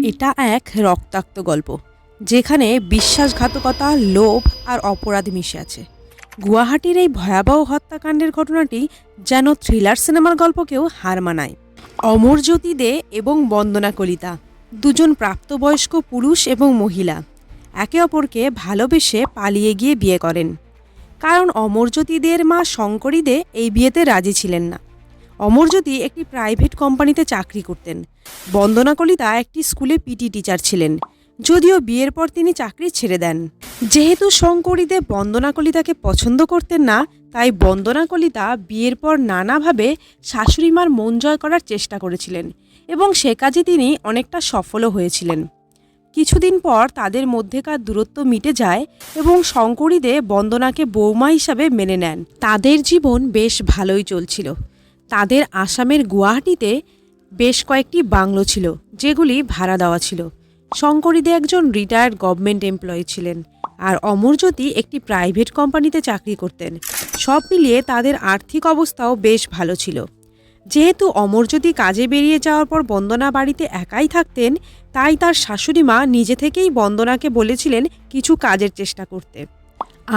এটা এক রক্তাক্ত গল্প যেখানে বিশ্বাসঘাতকতা, লোভ আর অপরাধ মিশে আছে। গুয়াহাটির এই ভয়াবহ হত্যাকাণ্ডের ঘটনাটি যেন থ্রিলার সিনেমার গল্পকেও হার মানায়। অমরজ্যোতি দে এবং বন্দনা কলিতা, দুজন প্রাপ্তবয়স্ক পুরুষ এবং মহিলা, একে অপরকে ভালোবেসে পালিয়ে গিয়ে বিয়ে করেন। কারণ অমরজ্যোতি দের মা শঙ্করী দে এই বিয়েতে রাজি ছিলেন না। অমরজ্যোতি একটি প্রাইভেট কোম্পানিতে চাকরি করতেন। বন্দনা কলিতা একটি স্কুলে পিটি টিচার ছিলেন, যদিও বিয়ের পর তিনি চাকরি ছেড়ে দেন। যেহেতু শঙ্করী দে বন্দনা কলিতাকে পছন্দ করতেন না, তাই বন্দনা কলিতা বিয়ের পর নানাভাবে শাশুড়িমার মন জয় করার চেষ্টা করেছিলেন এবং সে কাজে তিনি অনেকটা সফলও হয়েছিলেন। কিছুদিন পর তাদের মধ্যেকার দূরত্ব মিটে যায় এবং শঙ্করী দে বন্দনাকে বৌমা হিসাবে মেনে নেন। তাদের জীবন বেশ ভালোই চলছিল। তাদের আসামের গুয়াহাটিতে বেশ কয়েকটি বাংলো ছিল, যেগুলি ভাড়া দেওয়া ছিল। শঙ্করী দে একজন রিটায়ার্ড গভর্নমেন্ট এমপ্লয়ি ছিলেন আর অমরজ্যোতি একটি প্রাইভেট কোম্পানিতে চাকরি করতেন। সব মিলিয়ে তাদের আর্থিক অবস্থাও বেশ ভালো ছিল। যেহেতু অমরজ্যোতি কাজে বেরিয়ে যাওয়ার পর বন্দনা বাড়িতে একাই থাকতেন, তাই তার শাশুড়ি মা নিজে থেকেই বন্দনাকে বলেছিলেন কিছু কাজের চেষ্টা করতে,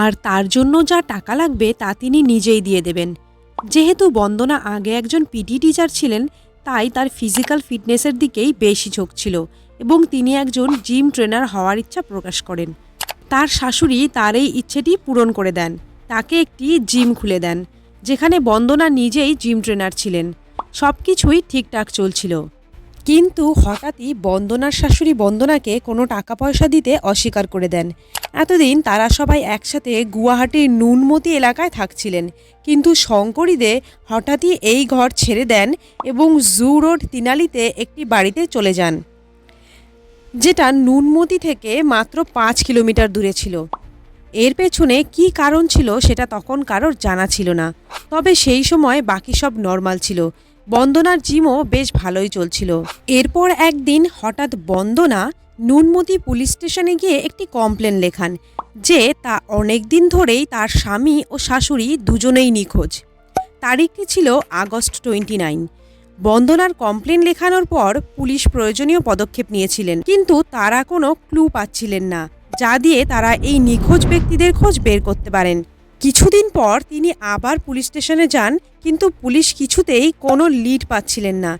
আর তার জন্য যা টাকা লাগবে তা তিনি নিজেই দিয়ে দেবেন। যেহেতু বন্দনা আগে একজন পিটি টিচার ছিলেন, তাই তার ফিজিক্যাল ফিটনেসের দিকেই বেশি ঝোঁক ছিল এবং তিনি একজন জিম ট্রেনার হওয়ার ইচ্ছা প্রকাশ করেন। তার শাশুড়ি তার এই ইচ্ছেটি পূরণ করে দেন, তাকে একটি জিম খুলে দেন, যেখানে বন্দনা নিজেই জিম ট্রেনার ছিলেন। সব কিছুই ঠিকঠাক চলছিল, কিন্তু হঠাৎই বন্দনার শাশুড়ি বন্দনাকে কোনো টাকা পয়সা দিতে অস্বীকার করে দেন। এতদিন তারা সবাই একসাথে গুয়াহাটির নুনমতি এলাকায় থাকছিলেন, কিন্তু শঙ্করী দে হঠাৎই এই ঘর ছেড়ে দেন এবং জু রোড তিনালিতে একটি বাড়িতে চলে যান, যেটা নুনমতি থেকে মাত্র 5 কিলোমিটার দূরে ছিল। এর পেছনে কী কারণ ছিল সেটা তখন কারোর জানা ছিল না, তবে সেই সময় বাকি সব নর্মাল ছিল। বন্দনার জিমও বেশ ভালোই চলছিল। এরপর একদিন হঠাৎ বন্দনা নুনমতি পুলিশ স্টেশনে গিয়ে একটি কমপ্লেন লেখান যে তা অনেক দিন ধরেই তার স্বামী ও শাশুড়ি দুজনেই নিখোঁজ। তারিখটি ছিল আগস্ট 29। বন্দনার কমপ্লেন লেখানোর পর পুলিশ প্রয়োজনীয় পদক্ষেপ নিয়েছিলেন, কিন্তু তারা কোনো ক্লু পাচ্ছিলেন না যা দিয়ে তারা এই নিখোঁজ ব্যক্তিদের খোঁজ বের করতে পারেন। কিছুদিন পর তিনি আবার পুলিশ স্টেশনে যান, কিন্তু পুলিশ কিছুতেই কোনো লিড পাচ্ছিলেন না।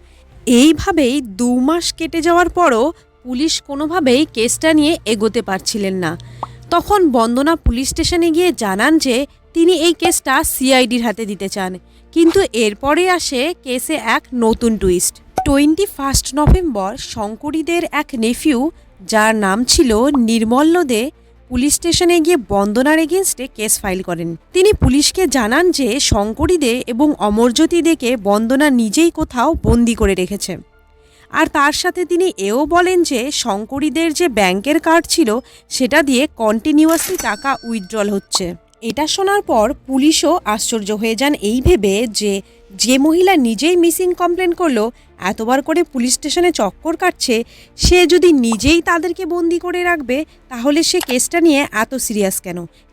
এইভাবেই 2 মাস কেটে যাওয়ার পরও পুলিশ কোনোভাবেই কেসটা নিয়ে এগোতে পারছিলেন না। তখন বন্দনা পুলিশ স্টেশনে গিয়ে জানান যে তিনি এই কেসটা সিআইডির হাতে দিতে চান, কিন্তু এরপরে আসে কেসে এক নতুন টুইস্ট। 21 নভেম্বর শঙ্করী দের এক নেফিউ, যার নাম ছিল নির্মল্ল দে, পুলিশ স্টেশনে গিয়ে বন্দনার এগেনস্টে কেস ফাইল করেন। তিনি পুলিশকে জানান যে শঙ্করী দে এবং অমরজ্যোতি দেকে বন্দনা নিজেই কোথাও বন্দি করে রেখেছে, আর তার সাথে তিনি এও বলেন যে শঙ্করী দের যে ব্যাংকের কার্ড ছিল সেটা দিয়ে কন্টিনিউয়াসলি টাকা উইথড্রল হচ্ছে। এটা শোনার পর পুলিশও আশ্চর্য হয়ে যান এই ভেবে যে মহিলা নিজেই মিসিং কমপ্লেন করলো, এতবার করে পুলিশ স্টেশনে চক্কর কাটছে, সে যদি নিজেই তাদেরকে বন্দি করে রাখবে তাহলে সে কেসটা নিয়ে এত সিরিয়াস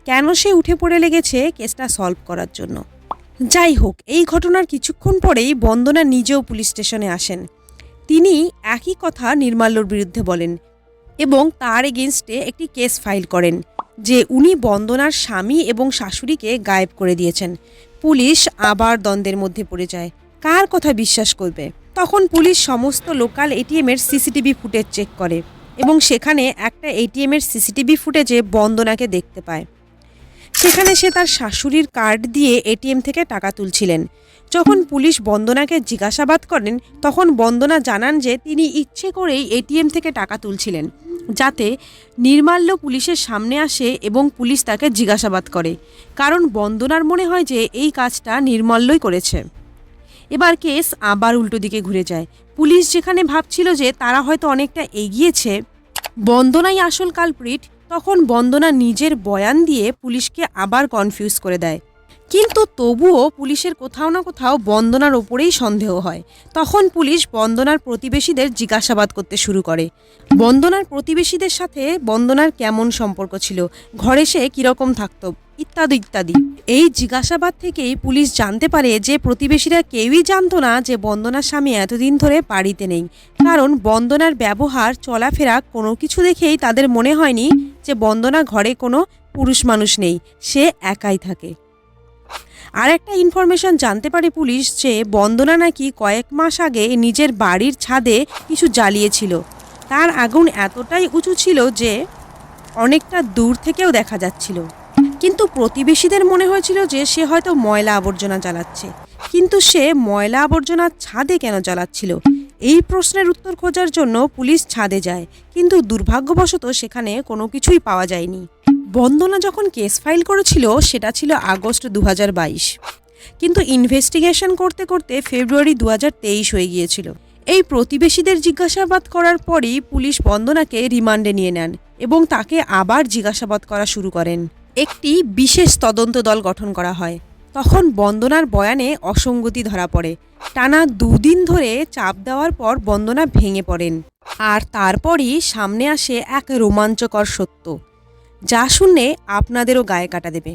কেন সে উঠে পড়ে লেগেছে কেসটা সলভ করার জন্য। যাই হোক, এই ঘটনার কিছুক্ষণ পরেই বন্দনা নিজেও পুলিশ স্টেশনে আসেন। তিনি একই কথা নির্মাল্যর বিরুদ্ধে বলেন এবং তার এগেনস্টে একটি কেস ফাইল করেন যে উনি বন্দনার স্বামী এবং শাশুড়িকে গায়েব করে দিয়েছেন। পুলিশ আবার দ্বন্দ্বের মধ্যে পড়ে যায়, কার কথা বিশ্বাস করবে। তখন পুলিশ সমস্ত লোকাল এটিএমের সিসিটিভি ফুটেজ চেক করে এবং সেখানে একটা এটিএমের সিসিটিভি ফুটেজে বন্দনাকে দেখতে পায়। সেখানে সে তার শাশুড়ির কার্ড দিয়ে এটিএম থেকে টাকা তুলছিলেন। যখন পুলিশ বন্দনাকে জিজ্ঞাসাবাদ করেন, তখন বন্দনা জানান যে তিনি ইচ্ছে করেই এটিএম থেকে টাকা তুলছিলেন, যাতে নির্মাল্য পুলিশের সামনে আসে এবং পুলিশ তাকে জিজ্ঞাসাবাদ করে, কারণ বন্দনার মনে হয় যে এই কাজটা নির্মাল্যই করেছে। এবার কেস আবার উল্টো দিকে ঘুরে যায়। পুলিশ যেখানে ভাবছিল যে তারা হয়তো অনেকটা এগিয়েছে, বন্দনাই আসল কালপ্রিট, তখন বন্দনা নিজের বয়ান দিয়ে পুলিশকে আবার কনফিউজ করে দেয়। কিন্তু তবুও পুলিশের কোথাও না কোথাও বন্দনার ওপরেই সন্দেহ হয়। তখন পুলিশ বন্দনার প্রতিবেশীদের জিজ্ঞাসাবাদ করতে শুরু করে। বন্দনার প্রতিবেশীদের সাথে বন্দনার কেমন সম্পর্ক ছিল, ঘরে সে কীরকম থাকতো, ইত্যাদি ইত্যাদি। এই জিজ্ঞাসাবাদ থেকেই পুলিশ জানতে পারে যে প্রতিবেশীরা কেউই জানতো না যে বন্দনার স্বামী এতদিন ধরে বাড়িতে নেই, কারণ বন্দনার ব্যবহার চলাফেরা কোনো কিছু দেখেই তাদের মনে হয়নি যে বন্দনা ঘরে কোনো পুরুষ মানুষ নেই, সে একাই থাকে। আর একটা ইনফরমেশন জানতে পারে পুলিশ যে বন্দনা নাকি কয়েক মাস আগে নিজের বাড়ির ছাদে কিছু জ্বালিয়েছিল। তার আগুন এতটাই উঁচু ছিল যে অনেকটা দূর থেকেও দেখা যাচ্ছিল। কিন্তু প্রতিবেশীদের মনে হয়েছিল যে সে হয়তো ময়লা আবর্জনা জ্বালাচ্ছে, কিন্তু সে ময়লা আবর্জনা ছাদে কেন জ্বালাচ্ছিল? এই প্রশ্নের উত্তর খোঁজার জন্য পুলিশ ছাদে যায়, কিন্তু দুর্ভাগ্যবশত সেখানে কোনো কিছুই পাওয়া যায়নি। বন্দনা যখন কেস ফাইল করেছিল সেটা ছিল আগস্ট 2022, কিন্তু ইনভেস্টিগেশন করতে করতে ফেব্রুয়ারি 2023 হয়ে গিয়েছিল। এই প্রতিবেশীদের জিজ্ঞাসাবাদ করার পরই পুলিশ বন্দনাকে রিমান্ডে নিয়ে নেন এবং তাকে আবার জিজ্ঞাসাবাদ করা শুরু করেন। একটি বিশেষ তদন্ত দল গঠন করা হয়। তখন বন্দনার বয়ানে অসঙ্গতি ধরা পড়ে। টানা 2 দিন ধরে চাপ দেওয়ার পর বন্দনা ভেঙে পড়েন। আর তারপরই সামনে আসে এক রোমাঞ্চকর সত্য, যা শুনলে আপনাদেরও গায়ে কাটা দেবে।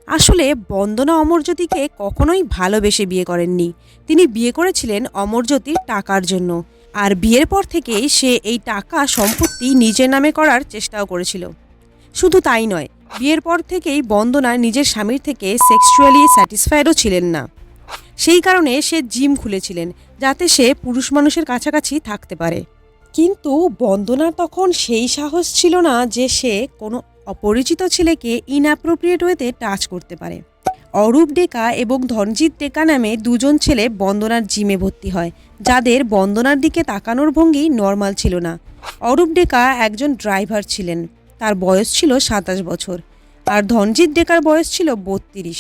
আসলে বন্দনা অমরজ্যোতিকে কখনোই ভালোবেসে বিয়ে করেননি। তিনি বিয়ে করেছিলেন অমরজ্যোতির টাকার জন্য। আর বিয়ের পর থেকেই সে এই টাকা সম্পত্তি নিজের নামে করার চেষ্টাও করেছিল। শুধু তাই নয়, বিয়ের পর থেকেই বন্দনা নিজের স্বামীর থেকে সেক্সুয়ালি স্যাটিসফাইডও ছিলেন না। সেই কারণে সে জিম খুলেছিলেন, যাতে সে পুরুষ মানুষের কাছাকাছি থাকতে পারে। কিন্তু বন্দনার তখন সেই সাহস ছিল না যে সে কোনো অপরিচিত ছেলেকে ইনঅ্যাপ্রোপ্রিয়েট ওয়েতে টাচ করতে পারে। অরূপ ডেকা এবং ধনজিৎ ডেকা নামে 2 জন ছেলে বন্দনার জিমে ভর্তি হয়, যাদের বন্দনার দিকে তাকানোর ভঙ্গি নর্মাল ছিল না। অরূপ ডেকা একজন ড্রাইভার ছিলেন, তার বয়স ছিল 27 বছর, আর ধনজিৎ ডেকার বয়স ছিল 32।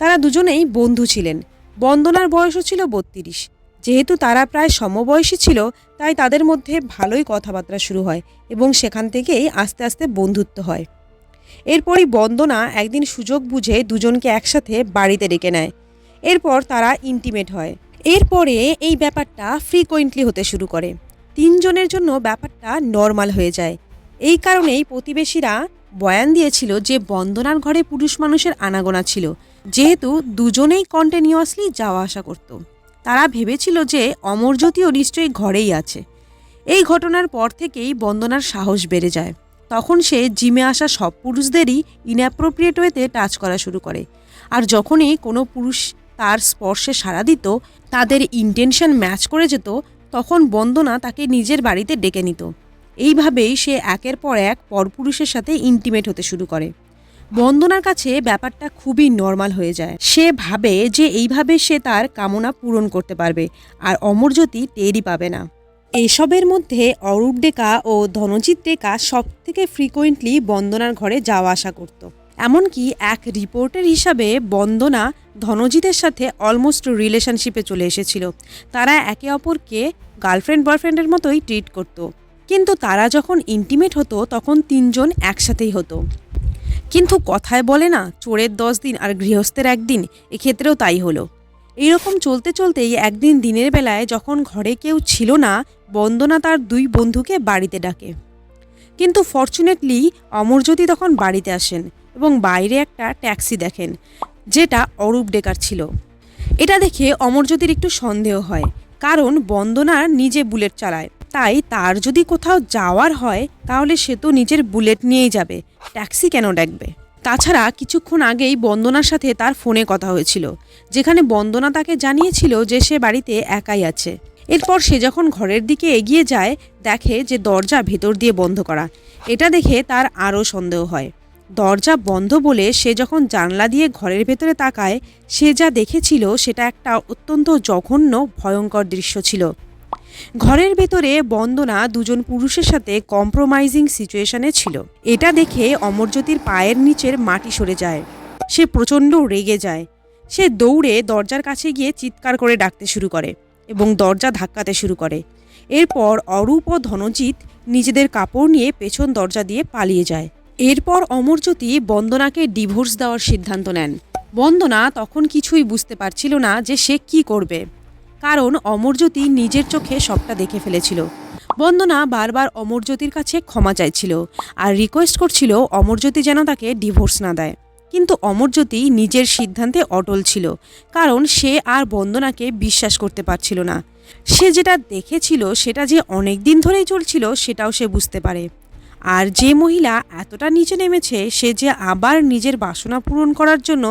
তারা দুজনেই বন্ধু ছিলেন। বন্দনার বয়সও ছিল 32। যেহেতু তারা প্রায় সমবয়সী ছিল, তাই তাদের মধ্যে ভালোই কথাবার্তা শুরু হয় এবং সেখান থেকেই আস্তে আস্তে বন্ধুত্ব হয়। এরপরই বন্দনা একদিন সুযোগ বুঝে দুজনকে একসাথে বাড়িতে ডেকে নেয়। এরপর তারা ইন্টিমেট হয়। এরপরে এই ব্যাপারটা ফ্রিকোয়েন্টলি হতে শুরু করে। 3 জনের জন্য ব্যাপারটা নর্মাল হয়ে যায়। এই কারণেই প্রতিবেশীরা বয়ান দিয়েছিল যে বন্দনার ঘরে পুরুষ মানুষের আনাগোনা ছিল, যেহেতু দুজনেই কন্টিনিউয়াসলি যাওয়া আসা করত। তারা ভেবেছিল যে অমরজ্যোতিও নিশ্চয়ই ঘরেই আছে। এই ঘটনার পর থেকেই বন্দনার সাহস বেড়ে যায়। তখন সে জিমে আসা সব পুরুষদেরই ইনঅ্যাপ্রোপ্রিয়েট ওয়েতে টাচ করা শুরু করে। আর যখনই কোনো পুরুষ তার স্পর্শে সাড়া দিত, তাদের ইন্টেনশন ম্যাচ করে যেত, তখন বন্দনা তাকে নিজের বাড়িতে ডেকে নিত। এইভাবেই সে একের পর এক পরপুরুষের সাথে ইন্টিমেট হতে শুরু করে। বন্দনার কাছে ব্যাপারটা খুবই নর্মাল হয়ে যায়। সে ভাবে যে এইভাবে সে তার কামনা পূরণ করতে পারবে, আর অমরজ্যোতি টেরই পাবে না। এসবের মধ্যে অরূপ ডেকা ও ধনজিৎ ডেকা সব থেকে ফ্রিকোয়েন্টলি বন্দনার ঘরে যাওয়া আসা করত। এমনকি এক রিপোর্টের হিসাবে বন্দনা ধনজিতের সাথে অলমোস্ট রিলেশনশিপে চলে এসেছিল। তারা একে অপরকে গার্লফ্রেন্ড বয়ফ্রেন্ডের মতোই ট্রিট করত। কিন্তু তারা যখন ইন্টিমেট হতো তখন 3 জন একসাথেই হতো। কিন্তু কথায় বলে না, চোরের 10 দিন আর গৃহস্থের 1 দিন, এক্ষেত্রেও তাই হলো। এইরকম চলতে চলতেই একদিন দিনের বেলায় যখন ঘরে কেউ ছিল না, বন্দনা তার 2 বন্ধুকে বাড়িতে ডাকে। কিন্তু ফরচুনেটলি অমরজ্যোতি তখন বাড়িতে আসেন এবং বাইরে একটা ট্যাক্সি দেখেন, যেটা অরূপ ডেকার ছিল। এটা দেখে অমরজ্যোতির একটু সন্দেহ হয়, কারণ বন্দনা নিজে বুলেট চালায়, তাই তার যদি কোথাও যাওয়ার হয় তাহলে সে তো নিজের বুলেট নিয়েই যাবে, ট্যাক্সি কেন ডাকবে? তাছাড়া কিছুক্ষণ আগেই বন্দনার সাথে তার ফোনে কথা হয়েছিল, যেখানে বন্দনা তাকে জানিয়েছিল যে সে বাড়িতে একাই আছে। এরপর সে যখন ঘরের দিকে এগিয়ে যায়, দেখে যে দরজা ভেতর দিয়ে বন্ধ করা। এটা দেখে তার আরও সন্দেহ হয়। দরজা বন্ধ বলে সে যখন জানলা দিয়ে ঘরের ভেতরে তাকায়, সে যা দেখেছিল সেটা একটা অত্যন্ত জঘন্য ভয়ঙ্কর দৃশ্য ছিল। ঘরের ভেতরে বন্দনা 2 জন পুরুষের সাথে কম্প্রোমাইজিং সিচুয়েশনে ছিল। এটা দেখে অমরজ্যোতির পায়ের নিচের মাটি সরে যায়। সে প্রচণ্ড রেগে যায়। সে দৌড়ে দরজার কাছে গিয়ে চিৎকার করে ডাকতে শুরু করে এবং দরজা ধাক্কাতে শুরু করে। এরপর অরূপ ও ধনজিৎ নিজেদের কাপড় নিয়ে পেছন দরজা দিয়ে পালিয়ে যায়। এরপর অমরজ্যোতি বন্দনাকে ডিভোর্স দেওয়ার সিদ্ধান্ত নেন। বন্দনা তখন কিছুই বুঝতে পারছিল না যে সে কি করবে, কারণ অমরজ্যোতি নিজের চোখে সবটা দেখে ফেলেছিল। বন্দনা বারবার অমরজ্যোতির কাছে ক্ষমা চাইছিল আর রিকোয়েস্ট করছিল অমরজ্যোতি যেন তাকে ডিভোর্স না দেয়। কিন্তু অমরজ্যোতি নিজের সিদ্ধান্তে অটল ছিল, কারণ সে আর বন্দনাকে বিশ্বাস করতে পারছিল না। সে যেটা দেখেছিল সেটা যে অনেক দিন ধরেই চলছিল সেটাও সে বুঝতে পারে। আর যে মহিলা এতটা নিচে নেমেছে সে যে আবার নিজের বাসনা পূরণ করার জন্য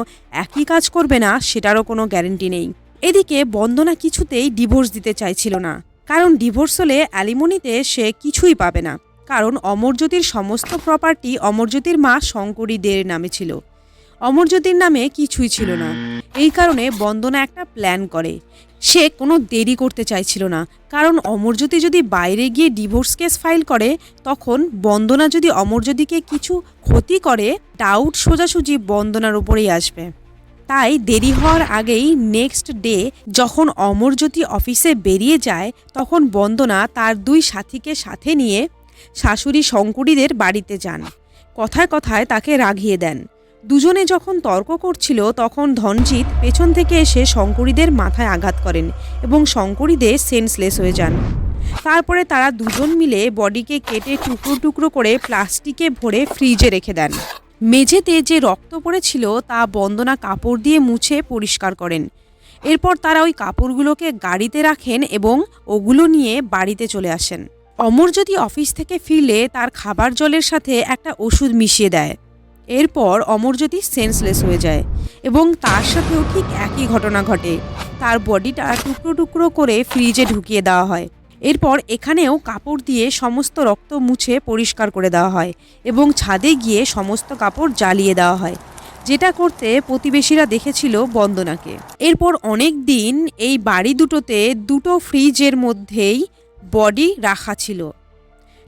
একই কাজ করবে না সেটারও কোনো গ্যারেন্টি নেই। এদিকে বন্দনা কিছুতেই ডিভোর্স দিতে চাইছিল না, কারণ ডিভোর্স হলে অ্যালিমনিতে সে কিছুই পাবে না, কারণ অমরজ্যোতির সমস্ত প্রপার্টি অমরজ্যোতির মা শঙ্করী দের নামে ছিল, অমরজ্যোতির নামে কিছুই ছিল না। এই কারণে বন্দনা একটা প্ল্যান করে। সে কোনো দেরি করতে চাইছিল না, কারণ অমরজ্যোতি যদি বাইরে গিয়ে ডিভোর্স কেস ফাইল করে তখন বন্দনা যদি অমরজ্যোতিকে কিছু ক্ষতি করে ডাউট সোজাসুজি বন্দনার উপরেই আসবে। তাই দেরি হওয়ার আগেই নেক্সট ডে যখন অমরজ্যোতি অফিসে বেরিয়ে যায় তখন বন্দনা তার 2 সাথীকে সাথে নিয়ে শাশুড়ি শঙ্করীদের বাড়িতে যান। কথায় কথায় তাকে রাগিয়ে দেন। দুজনে যখন তর্ক করছিল তখন ধনজিৎ পেছন থেকে এসে শঙ্করীদের মাথায় আঘাত করেন এবং শঙ্করীদে সেন্সলেস হয়ে যান। তারপরে তারা দুজন মিলে বডিকে কেটে টুকরো টুকরো করে প্লাস্টিকে ভরে ফ্রিজে রেখে দেন। মেঝেতে যে রক্ত পড়েছিল তা বন্দনা কাপড় দিয়ে মুছে পরিষ্কার করেন। এরপর তারা ওই কাপড়গুলোকে গাড়িতে রাখেন এবং ওগুলো নিয়ে বাড়িতে চলে আসেন। অমরজ্যোতি অফিস থেকে ফিরলে তার খাবার জলের সাথে একটা ওষুধ মিশিয়ে দেয়। এরপর অমরজ্যোতি সেন্সলেস হয়ে যায় এবং তার সাথেও ঠিক একই ঘটনা ঘটে। তার বডিটা টুকরো টুকরো করে ফ্রিজে ঢুকিয়ে দেওয়া হয়। এরপর এখানেও কাপড় দিয়ে সমস্ত রক্ত মুছে পরিষ্কার করে দেওয়া হয় এবং ছাদে গিয়ে সমস্ত কাপড় জ্বালিয়ে দেওয়া হয়, যেটা করতে প্রতিবেশীরা দেখেছিল বন্দনাকে। এরপর অনেক দিন এই বাড়ি দুটোতে দুটো ফ্রিজের মধ্যেই বডি রাখা ছিল।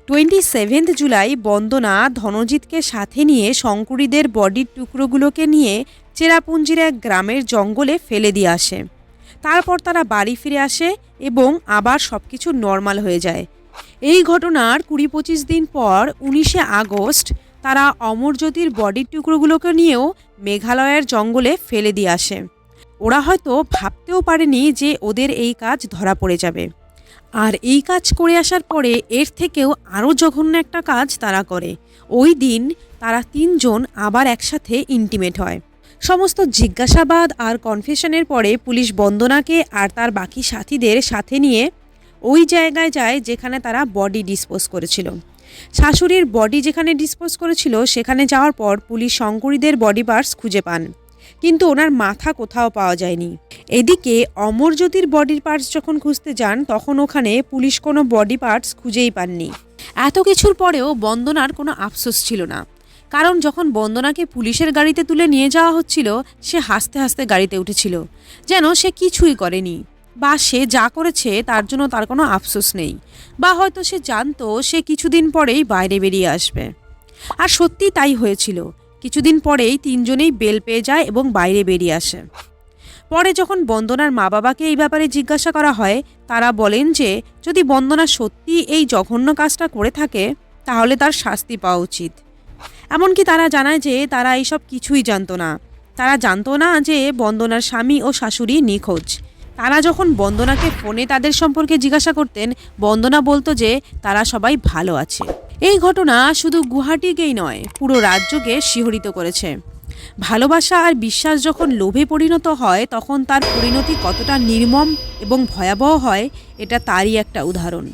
27 জুলাই বন্দনা ধনজিৎকে সাথে নিয়ে শঙ্করীদের বডির টুকরোগুলোকে নিয়ে চেরাপুঞ্জির এক গ্রামের জঙ্গলে ফেলে দিয়ে আসে। তারপর তারা বাড়ি ফিরে আসে এবং আবার সবকিছু নর্মাল হয়ে যায়। এই ঘটনার 20-25 দিন পর 19শে আগস্ট তারা অমরজ্যোতির বডির টুকরোগুলোকে নিয়েও মেঘালয়ের জঙ্গলে ফেলে দিয়ে আসে। ওরা হয়তো ভাবতেও পারেনি যে ওদের এই কাজ ধরা পড়ে যাবে। আর এই কাজ করে আসার পরে এর থেকেও আরও জঘন্য একটা কাজ তারা করে। ওই দিন তারা 3 জন আবার একসাথে ইন্টিমেট হয়। সমস্ত জিজ্ঞাসাবাদ আর কনফেশনের পরে পুলিশ বন্দনাকে আর তার বাকি সাথীদের সাথে নিয়ে ওই জায়গায় যায় যেখানে তারা বডি ডিসপোজ করেছিল। শাশুড়ির বডি যেখানে ডিসপোজ করেছিল সেখানে যাওয়ার পর পুলিশ শঙ্করীদের বডি পার্টস খুঁজে পান, কিন্তু ওনার মাথা কোথাও পাওয়া যায়নি। এদিকে অমরজ্যোতির বডির পার্টস যখন খুঁজতে যান তখন ওখানে পুলিশ কোনো বডি পার্টস খুঁজেই পাননি। এত কিছুর পরেও বন্দনার কোনো আফসোস ছিল না, কারণ যখন বন্দনাকে পুলিশের গাড়িতে তুলে নিয়ে যাওয়া হচ্ছিল সে হাসতে হাসতে গাড়িতে উঠেছিল, যেন সে কিছুই করেনি, বা সে যা করেছে তার জন্য তার কোনো আফসোস নেই, বা হয়তো সে জানতো সে কিছুদিন পরেই বাইরে বেরিয়ে আসবে। আর সত্যি তাই হয়েছিল। কিছুদিন পরেই 3 জনেই বেল পেয়ে যায় এবং বাইরে বেরিয়ে আসে। পরে যখন বন্দনার মা বাবাকে এই ব্যাপারে জিজ্ঞাসা করা হয় তারা বলেন যে যদি বন্দনা সত্যি এই জঘন্য কাজটা করে থাকে তাহলে তার শাস্তি পাওয়া উচিত। এমনকি তারা জানায় যে তারা এইসব কিছুই জানতো না। তারা জানতো না যে বন্দনার স্বামী ও শাশুড়ি নিখোঁজ। তারা যখন বন্দনাকে ফোনে তাদের সম্পর্কে জিজ্ঞাসা করতেন বন্দনা বলতো যে তারা সবাই ভালো আছে। এই ঘটনা শুধু গুয়াহাটিকেই নয় পুরো রাজ্যকে শিহরিত করেছে। ভালোবাসা আর বিশ্বাস যখন লোভে পরিণত হয় তখন তার পরিণতি কতটা নির্মম এবং ভয়াবহ হয় এটা তারই একটা উদাহরণ।